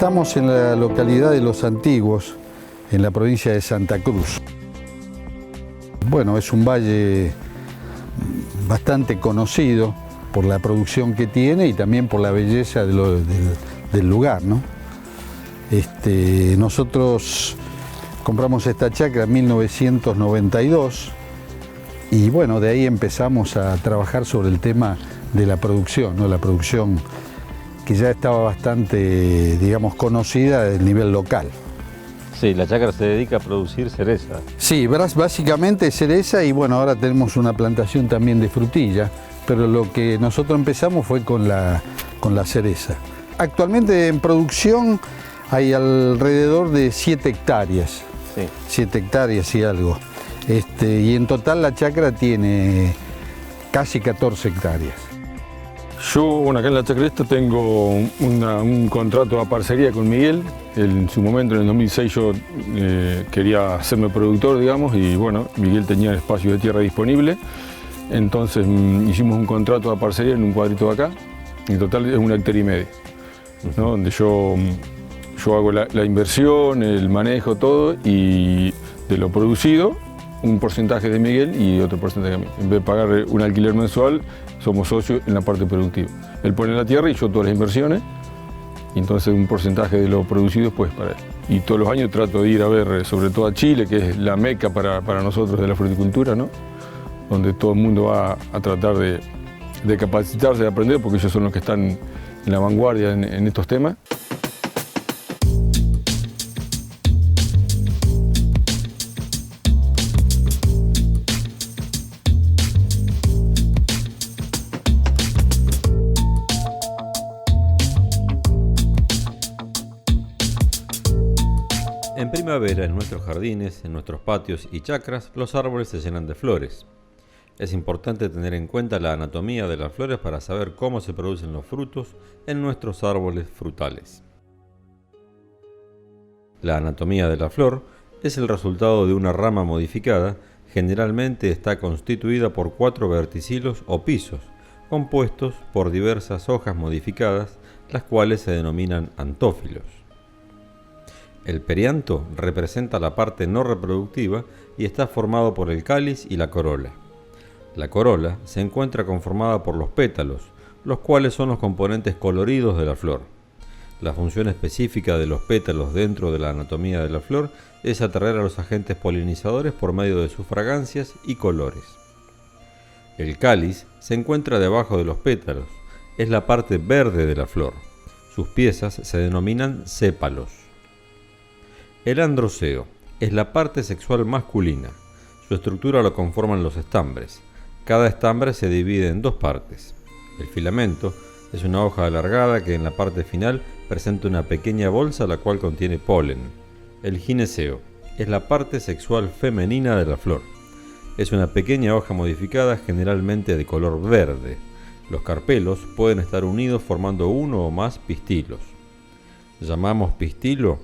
Estamos en la localidad de Los Antiguos, en la provincia de Santa Cruz. Bueno, es un valle bastante conocido por la producción que tiene y también por la belleza del lugar, ¿no? Nosotros compramos esta chacra en 1992 y bueno, de ahí empezamos a trabajar sobre el tema de la producción, ¿no? La producción que ya estaba bastante, digamos, conocida del nivel local. Sí, la chacra se dedica a producir cereza. Sí, básicamente cereza y bueno, ahora tenemos una plantación también de frutilla, pero lo que nosotros empezamos fue con la cereza. Actualmente en producción hay alrededor de 7 hectáreas, Sí. 7 hectáreas y algo. Y en total la chacra tiene casi 14 hectáreas. Yo, bueno, acá en la chacra esta tengo un contrato a parcería con Miguel. En su momento, en el 2006, yo quería hacerme productor, digamos, y bueno, Miguel tenía espacio de tierra disponible. Entonces hicimos un contrato a parcería en un cuadrito de acá. En total es 1,5 hectáreas, ¿no? Donde yo hago la inversión, el manejo, todo, y de lo producido, un porcentaje de Miguel y otro porcentaje de mí. En vez de pagar un alquiler mensual, somos socios en la parte productiva. Él pone la tierra y yo todas las inversiones, y entonces un porcentaje de lo producido pues para él. Y todos los años trato de ir a ver, sobre todo a Chile, que es la meca para nosotros de la fruticultura, ¿no? Donde todo el mundo va a tratar de capacitarse, de aprender, porque ellos son los que están en la vanguardia en estos temas. En primavera, en nuestros jardines, en nuestros patios y chacras, los árboles se llenan de flores. Es importante tener en cuenta la anatomía de las flores para saber cómo se producen los frutos en nuestros árboles frutales. La anatomía de la flor es el resultado de una rama modificada. Generalmente está constituida por 4 verticilos o pisos, compuestos por diversas hojas modificadas, las cuales se denominan antófilos. El perianto representa la parte no reproductiva y está formado por el cáliz y la corola. La corola se encuentra conformada por los pétalos, los cuales son los componentes coloridos de la flor. La función específica de los pétalos dentro de la anatomía de la flor es atraer a los agentes polinizadores por medio de sus fragancias y colores. El cáliz se encuentra debajo de los pétalos, es la parte verde de la flor. Sus piezas se denominan sépalos. El androceo es la parte sexual masculina. Su estructura lo conforman los estambres. Cada estambre se divide en 2 partes. El filamento es una hoja alargada que en la parte final presenta una pequeña bolsa la cual contiene polen. El gineceo es la parte sexual femenina de la flor. Es una pequeña hoja modificada generalmente de color verde. Los carpelos pueden estar unidos formando uno o más pistilos. Llamamos pistilo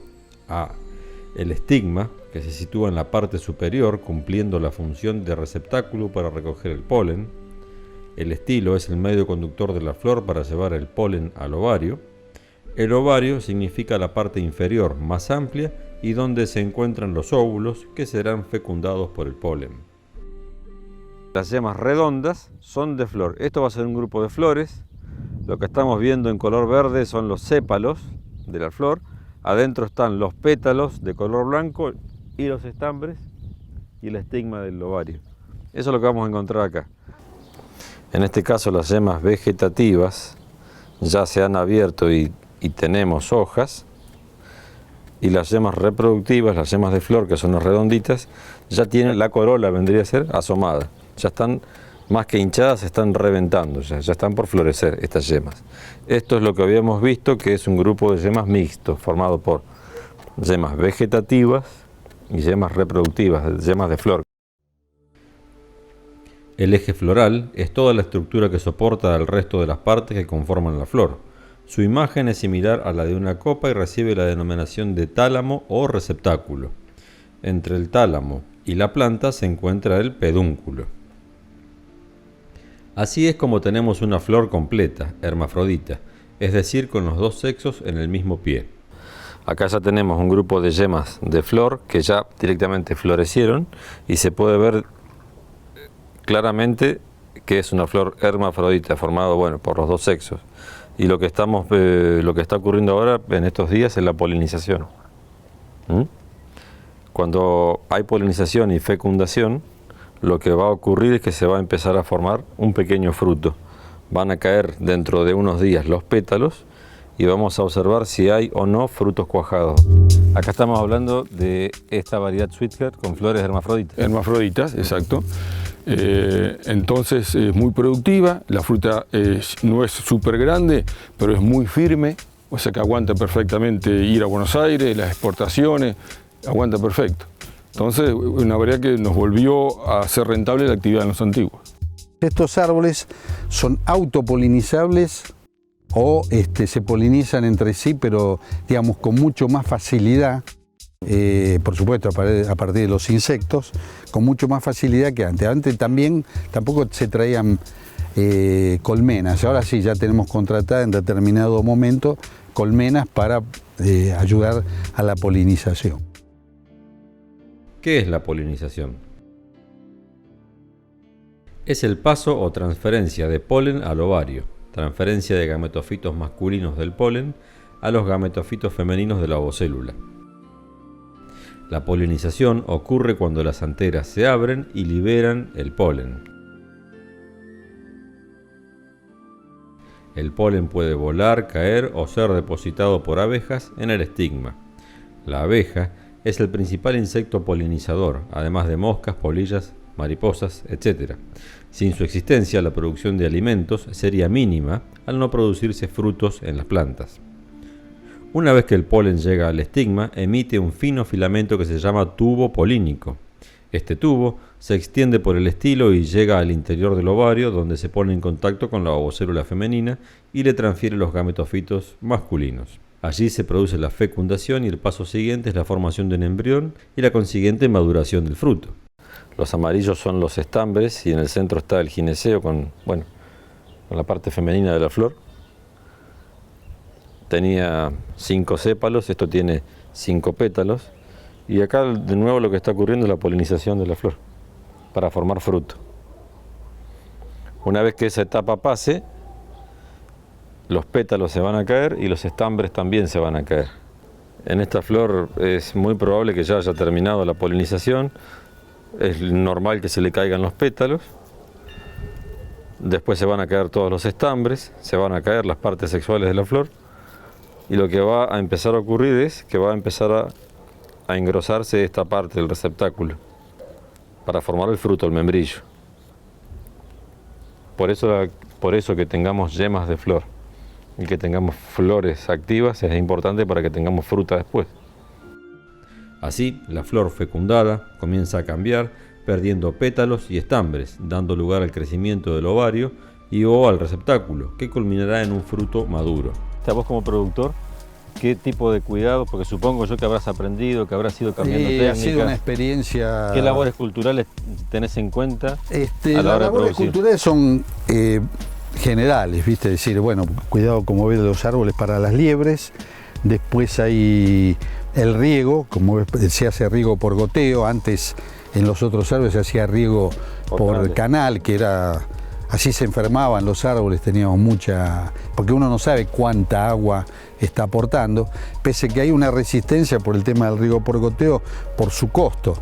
a el estigma, que se sitúa en la parte superior cumpliendo la función de receptáculo para recoger el polen. El estilo es el medio conductor de la flor para llevar el polen al ovario. El ovario significa la parte inferior más amplia y donde se encuentran los óvulos que serán fecundados por el polen. Las yemas redondas son de flor. Esto va a ser un grupo de flores. Lo que estamos viendo en color verde son los sépalos de la flor. Adentro están los pétalos de color blanco y los estambres y el estigma del ovario. Eso es lo que vamos a encontrar acá. En este caso las yemas vegetativas ya se han abierto y tenemos hojas. Y las yemas reproductivas, las yemas de flor, que son las redonditas, ya tienen la corola, vendría a ser asomada. Ya están más que hinchadas, se están reventando, ya están por florecer estas yemas. Esto es lo que habíamos visto, que es un grupo de yemas mixto, formado por yemas vegetativas y yemas reproductivas, yemas de flor. El eje floral es toda la estructura que soporta al resto de las partes que conforman la flor. Su imagen es similar a la de una copa y recibe la denominación de tálamo o receptáculo. Entre el tálamo y la planta se encuentra el pedúnculo. Así es como tenemos una flor completa, hermafrodita, es decir, con los 2 sexos en el mismo pie. Acá ya tenemos un grupo de yemas de flor que ya directamente florecieron y se puede ver claramente que es una flor hermafrodita formada, bueno, por los dos sexos. Y lo que está ocurriendo ahora en estos días es la polinización. Cuando hay polinización y fecundación, lo que va a ocurrir es que se va a empezar a formar un pequeño fruto. Van a caer dentro de unos días los pétalos y vamos a observar si hay o no frutos cuajados. Acá estamos hablando de esta variedad Sweetheart con flores hermafroditas. Hermafroditas, exacto. Entonces es muy productiva, la fruta no es súper grande, pero es muy firme, o sea que aguanta perfectamente ir a Buenos Aires, las exportaciones, aguanta perfecto. Entonces, una variedad que nos volvió a ser rentable la actividad en los antiguos. Estos árboles son autopolinizables o se polinizan entre sí, pero digamos con mucho más facilidad, por supuesto a partir de los insectos, con mucho más facilidad que antes. Antes también tampoco se traían colmenas, ahora sí ya tenemos contratada en determinado momento colmenas para ayudar a la polinización. ¿Qué es la polinización? Es el paso o transferencia de polen al ovario, transferencia de gametofitos masculinos del polen a los gametofitos femeninos de la ovocélula. La polinización ocurre cuando las anteras se abren y liberan el polen. El polen puede volar, caer o ser depositado por abejas en el estigma. La abeja es el principal insecto polinizador, además de moscas, polillas, mariposas, etc. Sin su existencia, la producción de alimentos sería mínima al no producirse frutos en las plantas. Una vez que el polen llega al estigma, emite un fino filamento que se llama tubo polínico. Este tubo se extiende por el estilo y llega al interior del ovario, donde se pone en contacto con la ovocélula femenina y le transfiere los gametofitos masculinos. Allí se produce la fecundación y el paso siguiente es la formación de un embrión y la consiguiente maduración del fruto. Los amarillos son los estambres y en el centro está el gineceo con la parte femenina de la flor. Tenía 5 sépalos, esto tiene 5 pétalos. Y acá de nuevo lo que está ocurriendo es la polinización de la flor para formar fruto. Una vez que esa etapa pase, los pétalos se van a caer y los estambres también se van a caer. En esta flor es muy probable que ya haya terminado la polinización. Es normal que se le caigan los pétalos. Después se van a caer todos los estambres, se van a caer las partes sexuales de la flor. Y lo que va a empezar a ocurrir es que va a empezar a engrosarse esta parte del receptáculo para formar el fruto, el membrillo. Por eso que tengamos yemas de flor y que tengamos flores activas es importante para que tengamos fruta después. Así, la flor fecundada comienza a cambiar, perdiendo pétalos y estambres, dando lugar al crecimiento del ovario o al receptáculo, que culminará en un fruto maduro. Vos como productor, ¿qué tipo de cuidado? Porque supongo yo que habrás aprendido, que habrás ido cambiando técnicas. Ha sido una experiencia. ¿Qué labores culturales tenés en cuenta a la hora de producir? Las labores culturales son generales, ¿viste? Es decir, bueno, cuidado como ves de los árboles para las liebres. Después hay el riego, como ves, se hace riego por goteo. Antes en los otros árboles se hacía riego por canal, que era... Así se enfermaban los árboles, teníamos mucha... porque uno no sabe cuánta agua está aportando, pese que hay una resistencia por el tema del riego por goteo, por su costo.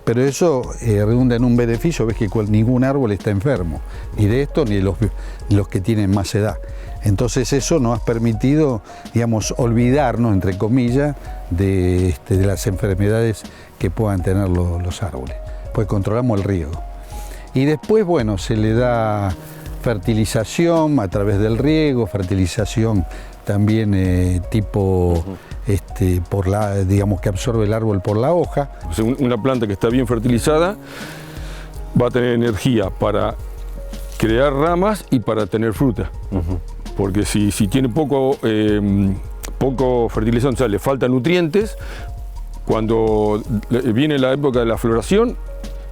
Pero eso redunda en un beneficio, ves que ningún árbol está enfermo, ni de esto ni los que tienen más edad. Entonces eso nos ha permitido, digamos, olvidarnos, entre comillas, de las enfermedades que puedan tener los árboles, pues controlamos el riego. Y después, bueno, se le da fertilización a través del riego, fertilización también tipo, digamos que absorbe el árbol por la hoja. Una planta que está bien fertilizada va a tener energía para crear ramas y para tener fruta. Porque si tiene poco fertilización, o sea, le faltan nutrientes, cuando viene la época de la floración,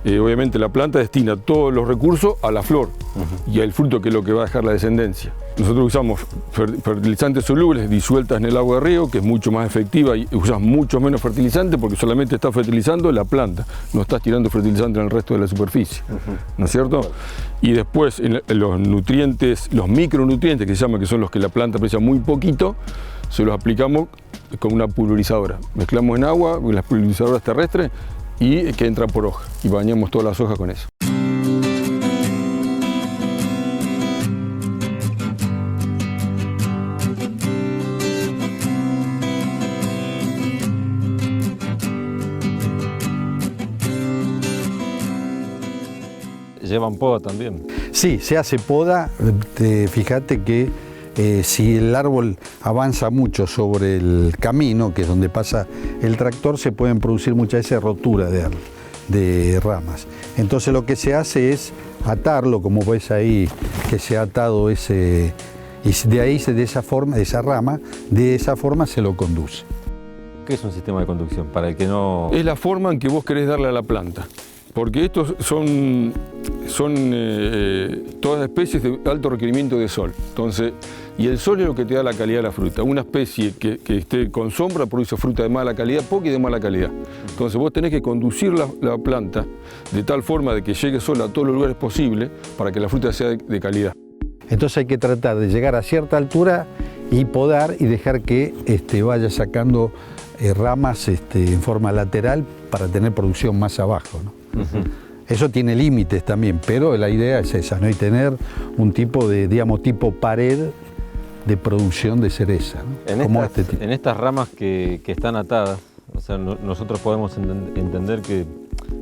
obviamente la planta destina todos los recursos a la flor y al fruto, que es lo que va a dejar la descendencia. Nosotros usamos fertilizantes solubles disueltas en el agua de río, que es mucho más efectiva, y usas mucho menos fertilizante porque solamente estás fertilizando la planta, no estás tirando fertilizante en el resto de la superficie, ¿no es cierto? Y después en los nutrientes, los micronutrientes que se llaman, que son los que la planta aprecia muy poquito, se los aplicamos con una pulverizadora. Mezclamos en agua con las pulverizadoras terrestres y que entra por hoja, y bañamos todas las hojas con eso. ¿Llevan poda también? Sí, se hace poda. Fíjate que si el árbol avanza mucho sobre el camino, que es donde pasa el tractor, se pueden producir muchas veces roturas de ramas. Entonces lo que se hace es atarlo, como ves ahí que se ha atado ese, y de ahí, de esa forma, de esa rama, de esa forma se lo conduce. ¿Qué es un sistema de conducción? Para el que no... Es la forma en que vos querés darle a la planta. Porque estos son todas especies de alto requerimiento de sol. Entonces, y el sol es lo que te da la calidad de la fruta. Una especie que esté con sombra produce fruta de mala calidad, poca y de mala calidad. Entonces vos tenés que conducir la planta de tal forma de que llegue sol a todos los lugares posibles para que la fruta sea de calidad. Entonces hay que tratar de llegar a cierta altura y podar y dejar que vaya sacando ramas en forma lateral para tener producción más abajo, ¿no? Eso tiene límites también, pero la idea es esa, ¿no? Y tener un tipo de, digamos, tipo pared de producción de cereza, ¿no? En estas ramas que están atadas, o sea, nosotros podemos entender que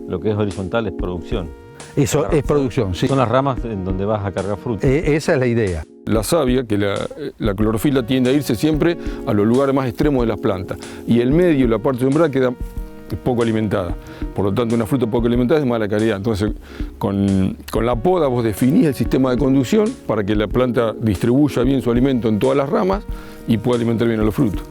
lo que es horizontal es producción. Eso es producción, sí. Son las ramas en donde vas a cargar fruta. Esa es la idea. La savia, que la clorofila tiende a irse siempre a los lugares más extremos de las plantas, y el medio, la parte umbral, queda poco alimentada. Por lo tanto, una fruta poco alimentada es de mala calidad. Entonces, con la poda vos definís el sistema de conducción para que la planta distribuya bien su alimento en todas las ramas y pueda alimentar bien a los frutos.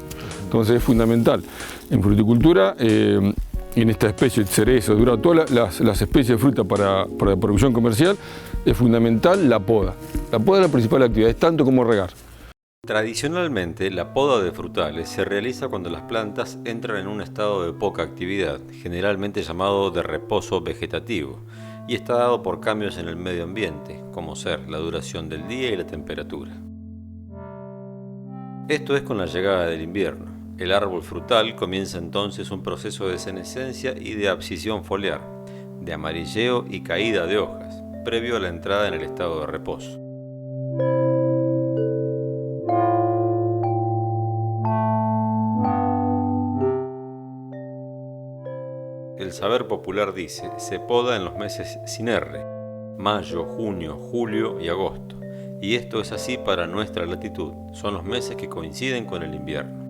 Entonces es fundamental. En fruticultura, en esta especie de cerezo, dura todas las especies de fruta para producción comercial, es fundamental la poda. La poda es la principal actividad, es tanto como regar. Tradicionalmente, la poda de frutales se realiza cuando las plantas entran en un estado de poca actividad, generalmente llamado de reposo vegetativo, y está dado por cambios en el medio ambiente, como ser la duración del día y la temperatura. Esto es con la llegada del invierno. El árbol frutal comienza entonces un proceso de senescencia y de abscisión foliar, de amarilleo y caída de hojas, previo a la entrada en el estado de reposo. El saber popular dice, se poda en los meses sin R, mayo, junio, julio y agosto, y esto es así para nuestra latitud, son los meses que coinciden con el invierno.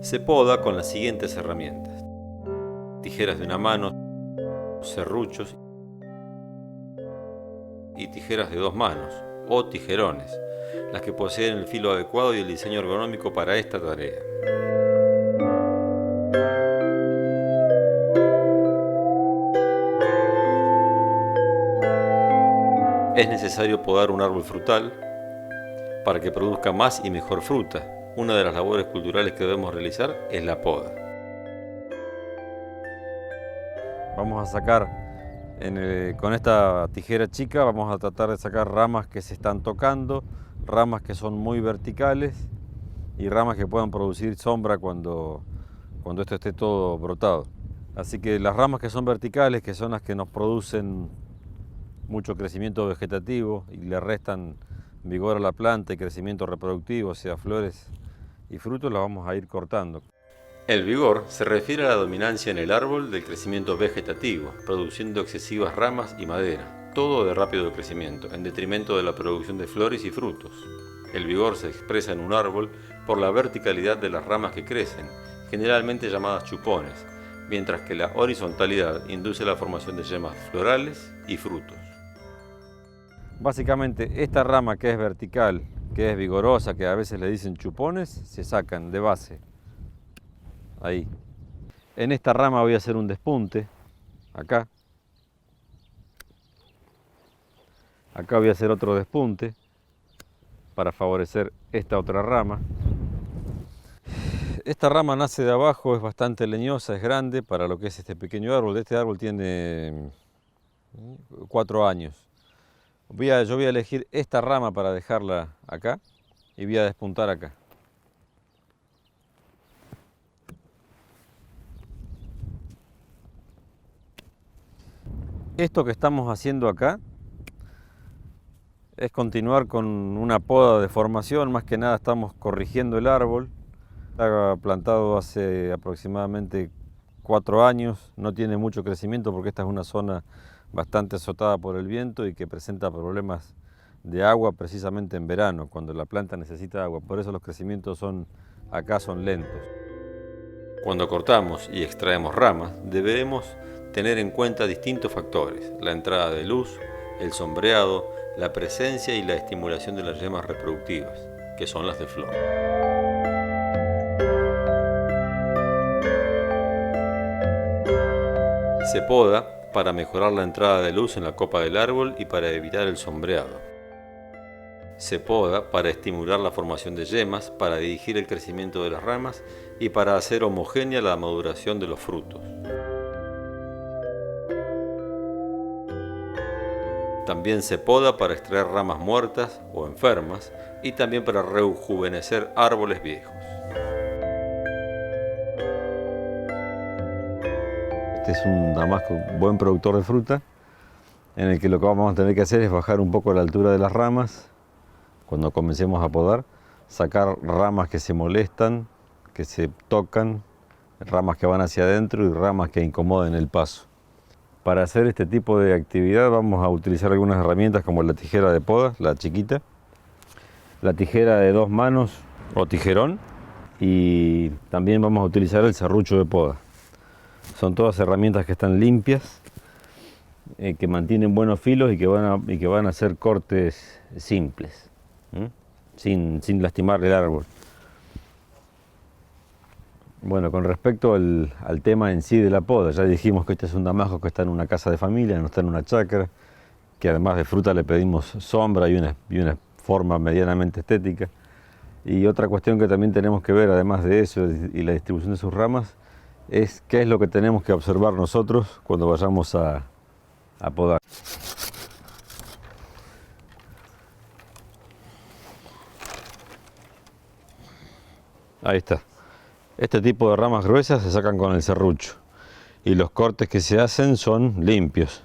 Se poda con las siguientes herramientas: tijeras de una mano, serruchos y tijeras de 2 manos, o tijerones, las que poseen el filo adecuado y el diseño ergonómico para esta tarea. Es necesario podar un árbol frutal para que produzca más y mejor fruta. Una de las labores culturales que debemos realizar es la poda. Vamos a sacar, con esta tijera chica, vamos a tratar de sacar ramas que se están tocando, ramas que son muy verticales y ramas que puedan producir sombra cuando esto esté todo brotado. Así que las ramas que son verticales, que son las que nos producen mucho crecimiento vegetativo y le restan vigor a la planta y crecimiento reproductivo, o sea, flores y frutos, las vamos a ir cortando. El vigor se refiere a la dominancia en el árbol del crecimiento vegetativo, produciendo excesivas ramas y madera, todo de rápido crecimiento, en detrimento de la producción de flores y frutos. El vigor se expresa en un árbol por la verticalidad de las ramas que crecen, generalmente llamadas chupones, mientras que la horizontalidad induce la formación de yemas florales y frutos. Básicamente, esta rama que es vertical, que es vigorosa, que a veces le dicen chupones, se sacan de base. Ahí. En esta rama voy a hacer un despunte, acá. Acá voy a hacer otro despunte para favorecer esta otra rama. Esta rama nace de abajo, es bastante leñosa, es grande para lo que es este pequeño árbol. Este árbol tiene 4 años. Yo voy a elegir esta rama para dejarla acá y voy a despuntar acá. Esto que estamos haciendo acá es continuar con una poda de formación. Más que nada estamos corrigiendo el árbol. Está plantado hace aproximadamente 4 años, no tiene mucho crecimiento porque esta es una zona bastante azotada por el viento y que presenta problemas de agua precisamente en verano, cuando la planta necesita agua. Por eso los crecimientos acá son lentos. Cuando cortamos y extraemos ramas, debemos tener en cuenta distintos factores: la entrada de luz, el sombreado, la presencia y la estimulación de las yemas reproductivas, que son las de flor. Se poda para mejorar la entrada de luz en la copa del árbol y para evitar el sombreado. Se poda para estimular la formación de yemas, para dirigir el crecimiento de las ramas y para hacer homogénea la maduración de los frutos. También se poda para extraer ramas muertas o enfermas y también para rejuvenecer árboles viejos. Este es un damasco buen productor de fruta, en el que lo que vamos a tener que hacer es bajar un poco la altura de las ramas cuando comencemos a podar, sacar ramas que se molestan, que se tocan, ramas que van hacia adentro y ramas que incomoden el paso. Para hacer este tipo de actividad vamos a utilizar algunas herramientas como la tijera de poda, la chiquita, la tijera de 2 manos o tijerón, y también vamos a utilizar el serrucho de poda. Son todas herramientas que están limpias, que mantienen buenos filos y que van a hacer cortes simples, sin lastimar el árbol. Bueno, con respecto al tema en sí de la poda, ya dijimos que este es un damasco que está en una casa de familia, no está en una chacra, que además de fruta le pedimos sombra y una forma medianamente estética. Y otra cuestión que también tenemos que ver, además de eso y la distribución de sus ramas, es qué es lo que tenemos que observar nosotros cuando vayamos a podar. Ahí está. Este tipo de ramas gruesas se sacan con el serrucho y los cortes que se hacen son limpios,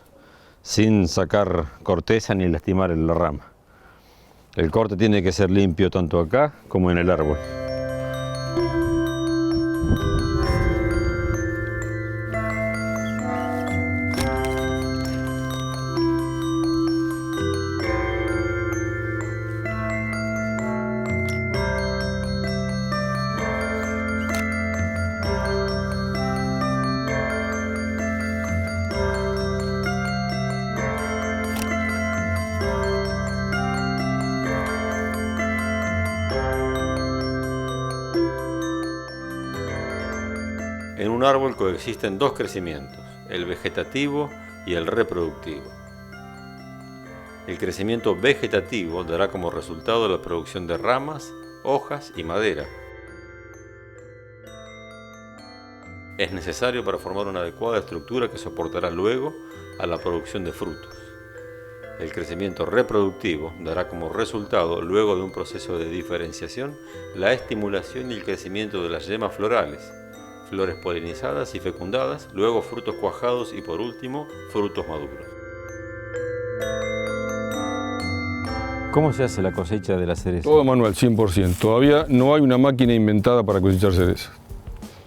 sin sacar corteza ni lastimar la rama. El corte tiene que ser limpio tanto acá como en el árbol. En un árbol coexisten 2 crecimientos, el vegetativo y el reproductivo. El crecimiento vegetativo dará como resultado la producción de ramas, hojas y madera. Es necesario para formar una adecuada estructura que soportará luego a la producción de frutos. El crecimiento reproductivo dará como resultado, luego de un proceso de diferenciación, la estimulación y el crecimiento de las yemas florales, flores polinizadas y fecundadas, luego frutos cuajados y por último, frutos maduros. ¿Cómo se hace la cosecha de la cereza? Todo manual, 100%. Todavía no hay una máquina inventada para cosechar cerezas.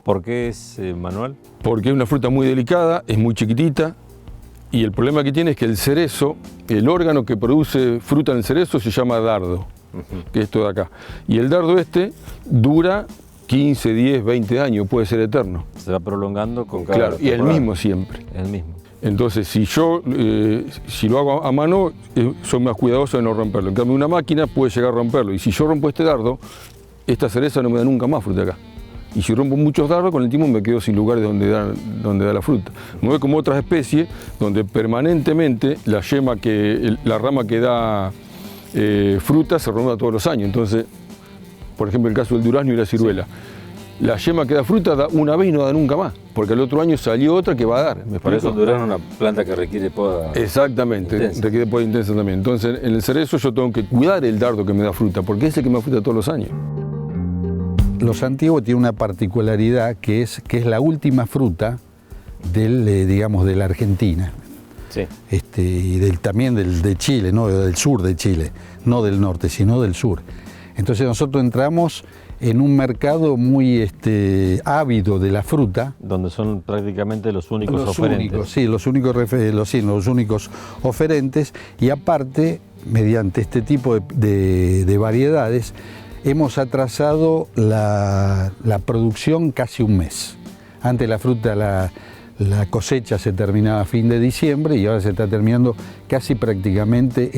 ¿Por qué es manual? Porque es una fruta muy delicada, es muy chiquitita, y el problema que tiene es que el cerezo, el órgano que produce fruta en el cerezo se llama dardo, que es esto de acá. Y el dardo dura 15, 10, 20 años, puede ser eterno. Se va prolongando con cada Claro, y el mismo siempre. El mismo. Entonces, si lo hago a mano, soy más cuidadoso de no romperlo. En cambio, una máquina puede llegar a romperlo. Y si yo rompo este dardo, esta cereza no me da nunca más fruta acá. Y si rompo muchos dardos, con el tiempo me quedo sin lugares donde da la fruta. No es como otras especies, donde permanentemente la rama que da fruta se renueva todos los años. Entonces, por ejemplo, el caso del durazno y la ciruela. Sí. La yema que da fruta da una vez y no da nunca más, porque el otro año salió otra que va a dar. Por eso el durazno es una planta que requiere poda. Exactamente, intensa. Requiere poda intensa también. Entonces, en el cerezo yo tengo que cuidar el dardo que me da fruta, porque es el que me da fruta todos los años. Los antiguos tienen una particularidad que es la última fruta digamos, de la Argentina. Sí. Y también de Chile, ¿no? Del sur de Chile, no del norte, sino del sur. Entonces nosotros entramos en un mercado muy ávido de la fruta. Donde son prácticamente los únicos oferentes. Los únicos oferentes. Y aparte, mediante este tipo de variedades, hemos atrasado la producción casi un mes. Antes la fruta, la cosecha se terminaba a fin de diciembre y ahora se está terminando casi prácticamente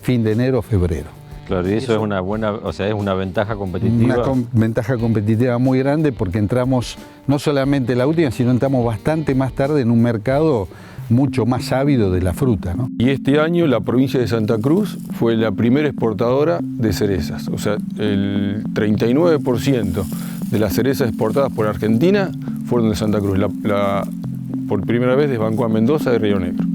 fin de enero, febrero. Claro, y eso es una buena, o sea, es una ventaja competitiva. Una ventaja competitiva muy grande porque entramos no solamente la última, sino entramos bastante más tarde en un mercado mucho más ávido de la fruta, ¿no? Y este año la provincia de Santa Cruz fue la primera exportadora de cerezas. O sea, el 39% de las cerezas exportadas por Argentina fueron de Santa Cruz. Por primera vez desbancó a Mendoza de Río Negro.